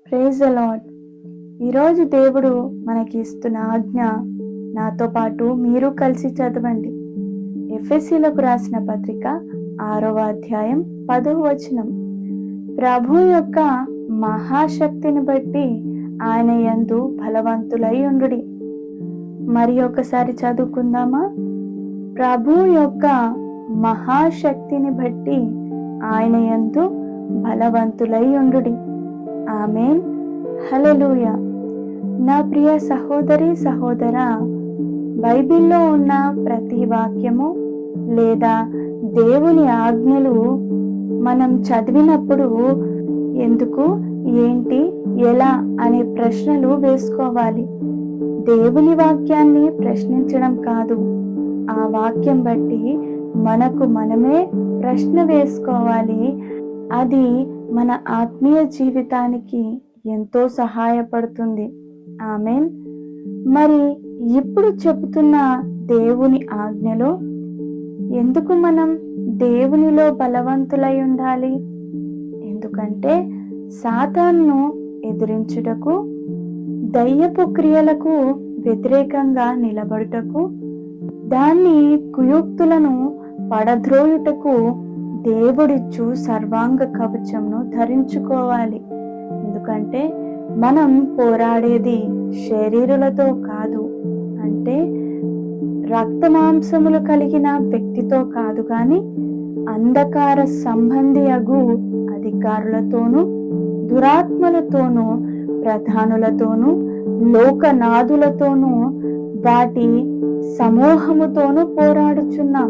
Praise the lord. ఈరోజు దేవుడు మనకి ఇస్తున్న ఆజ్ఞ నాతో పాటు మీరు కలిసి చదవండి. ఎఫెసీలకు రాసిన పత్రిక 6వ అధ్యాయం 10వ వచనం. ప్రభు యొక్క మహాశక్తిని బట్టి ఆయన యందు బలవంతులై ఉండుడి. మరి ఒకసారి చదువుకుందామా? ప్రభు యొక్క మహాశక్తిని బట్టి ఆయన యందు బలవంతులై ఉండుడి. ఆమేన్. హల్లెలూయా. నా ప్రియ సహోదరి సహోదరా, బైబిల్లో ఉన్న ప్రతి వాక్యము లేదా దేవుని ఆజ్ఞలు మనం చదివినప్పుడు ఎందుకు, ఏంటి, ఎలా అనే ప్రశ్నలు వేసుకోవాలి. దేవుని వాక్యాన్ని ప్రశ్నించడం కాదు, ఆ వాక్యం బట్టి మనకు మనమే ప్రశ్న వేసుకోవాలి. అది మన ఆత్మీయ జీవితానికి ఎంతో సహాయపడుతుంది. ఆమేన్. మరి ఇప్పుడు చెబుతున్న దేవుని ఆజ్ఞలో ఎందుకు మనం దేవునిలో బలవంతులై ఉండాలి? ఎందుకంటే సాతానును ఎదిరించుటకు, దయ్యపు క్రియలకు వ్యతిరేకంగా నిలబడుటకు, దాన్ని కుయుక్తులను పడద్రోయుటకు దేవుడిచ్చు సర్వాంగ కవచంను ధరించుకోవాలి. ఎందుకంటే మనం పోరాడేది శరీరులతో కాదు, అంటే రక్త మాంసములు కలిగిన వ్యక్తితో కాదు, కానీ అంధకార సంబంధి అగు అధికారులతోనూ, దురాత్మలతోనూ, ప్రధానులతోనూ, లోకనాథులతోనూ, వాటి సమూహముతోనూ పోరాడుచున్నాం.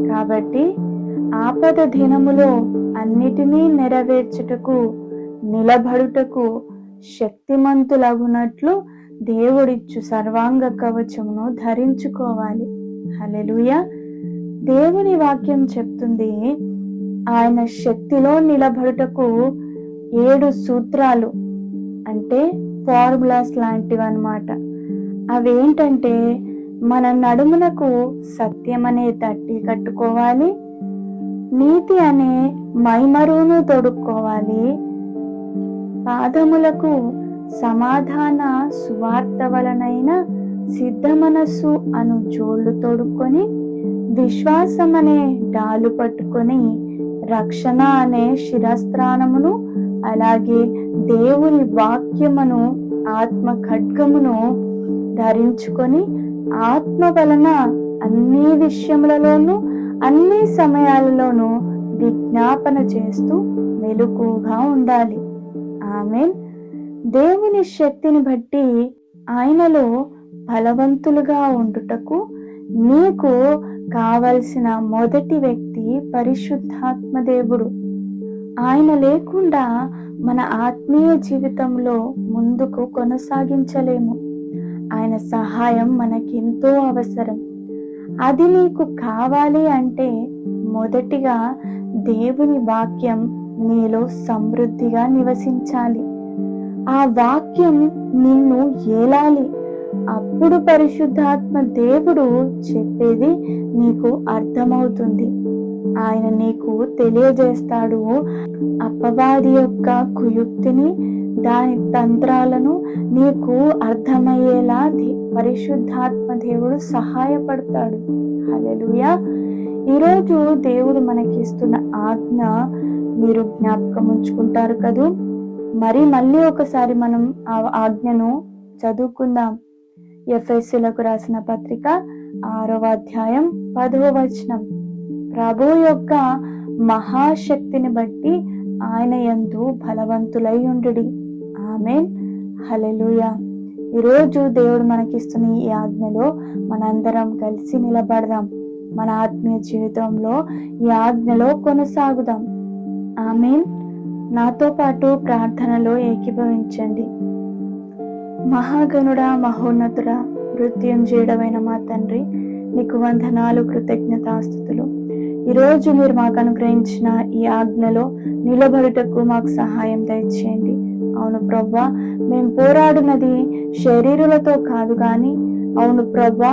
కాబట్టి ఆపద దినములో అన్నిటినీ నెరవేర్చుటకు, నిలబడుటకు శక్తిమంతులగునట్లు దేవుడిచ్చు సర్వాంగ కవచమును ధరించుకోవాలి. హల్లెలూయా. దేవుని వాక్యం చెప్తుంది, ఆయన శక్తిలో నిలబడుటకు 7 సూత్రాలు, అంటే ఫార్ములాస్ లాంటివి అన్నమాట. అవేంటంటే, మన నడుమునకు సత్యం అనే తట్టి కట్టుకోవాలి, నీతి అనే మైమరును తొడుక్కోవాలి, పాదములకు సమాధాన సువార్త వలనైన సిద్ధ మనస్సు అను జోళ్ళు తొడుక్కొని, విశ్వాసం అనే డాలు పట్టుకొని, రక్షణ అనే శిరస్త్రాణమును, అలాగే దేవుని వాక్యమును ఆత్మ ఖడ్గమును ధరించుకొని, ఆత్మ వలన అన్ని విషయములలోనూ అన్ని సమయాలలోనూ విజ్ఞాపన చేస్తూ మెలకుగా ఉండాలి. ఆమేన్. దేవుని శక్తిని బట్టి ఆయనలో బలవంతులుగా ఉండుటకు నీకు కావలసిన మొదటి వ్యక్తి పరిశుద్ధాత్మ దేవుడు. ఆయన లేకుండా మన ఆత్మీయ జీవితంలో ముందుకు కొనసాగించలేము. ఆయన సహాయం మనకెంతో అవసరం. అది నీకు కావాలి అంటే మొదటిగా దేవుని వాక్యం నీలో సమృద్ధిగా నివసించాలి. ఆ వాక్యం నిన్ను ఏలాలి. అప్పుడు పరిశుద్ధాత్మ దేవుడు చెప్పేది నీకు అర్థమవుతుంది. ఆయన నీకు తెలియజేస్తాడు. అపవాది యొక్క కుయుక్తిని, దాని తంత్రాలను నీకు అర్థమయ్యేలా పరిశుద్ధాత్మ దేవుడు సహాయపడతాడు. హల్లెలూయా. ఈరోజు దేవుడు మనకి ఇస్తున్న ఆజ్ఞ మీరు జ్ఞాపకం ఉంచుకుంటారు కదూ. మళ్ళీ ఒకసారి మనం ఆ ఆజ్ఞను చదువుకుందాం. ఎఫెసీలకు రాసిన పత్రిక 6వ అధ్యాయం 10వ వచనం. ప్రభు యొక్క మహాశక్తిని బట్టి ఆయన యందు బలవంతులై ఉండుడి. ఆమేన్. హల్లెలూయా. ఈరోజు దేవుడు మనకిస్తున్న ఈ ఆజ్ఞలో మనందరం కలిసి నిలబడదాం. మన ఆత్మీయ జీవితంలో ఈ ఆజ్ఞలో కొనసాగుదాం. ఆమేన్. నాతో పాటు ప్రార్థనలో ఏకీభవించండి. మహాగణుడా, మహోన్నతుడా, మృత్యుంజయుడవైన మా తండ్రి, నీకు వందనాలు, కృతజ్ఞతాస్తుతులు. ఈరోజు మీరు మాకు అనుగ్రహించిన ఈ ఆజ్ఞలో నిలబడుటకు మాకు సహాయం దయచేయండి. అవును ప్రభువా, మేము పోరాడునది శరీరులతో కాదు గాని, అవును ప్రభువా,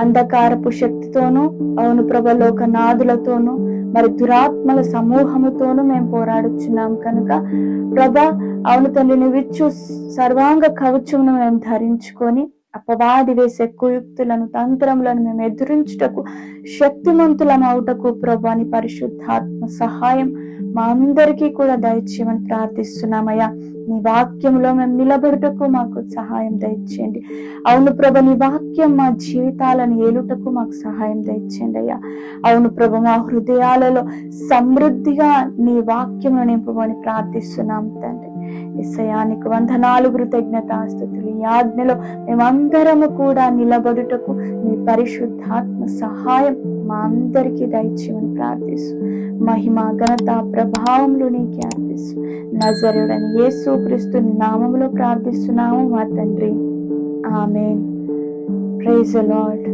అంధకారపు శక్తితోనూ, అవును ప్రభ లోకనాథులతోనూ, మరి దురాత్మల సమూహముతోనూ మేము పోరాడుచున్నాం కనుక ప్రభా, అవును తండ్రి, నువ్విచ్చు సర్వాంగ కవచమును మేము ధరించుకొని అపవాది వేసే కుయుక్తులను, తంత్రములను మేము ఎదురించుటకు శక్తిమంతులమవుటకు ప్రభా నీ పరిశుద్ధాత్మ సహాయం మా అందరికీ కూడా దయచేయమని ప్రార్థిస్తున్నామయ్యా. నీ వాక్యంలో మేము నిలబడుటకు మాకు సహాయం దయచేయండి. అవును ప్రభ, నీ వాక్యం మా జీవితాలను ఏలుటకు మాకు సహాయం దయచేయండి అయ్యా. అవును ప్రభ, మా హృదయాలలో సమృద్ధిగా నీ వాక్యమును నింపమని ప్రార్థిస్తున్నాం తండ్రి. యేసయ్యా, నీకు వందనాలు, కృతజ్ఞతాస్తుతులు. ఈ ఆజ్ఞలో మేమందరము కూడా నిలబడుటకు నీ పరిశుద్ధాత్మ సహాయం మా అందరికీ దయచేయమని ప్రార్థిస్తూ మహిమ, ఘనత, ప్రభావములు నీకే అర్పిస్తూ నజరేయుడైన యేసుక్రీస్తు నామములో ప్రార్థిస్తున్నాము మా తండ్రి. ఆమేన్. Praise the lord.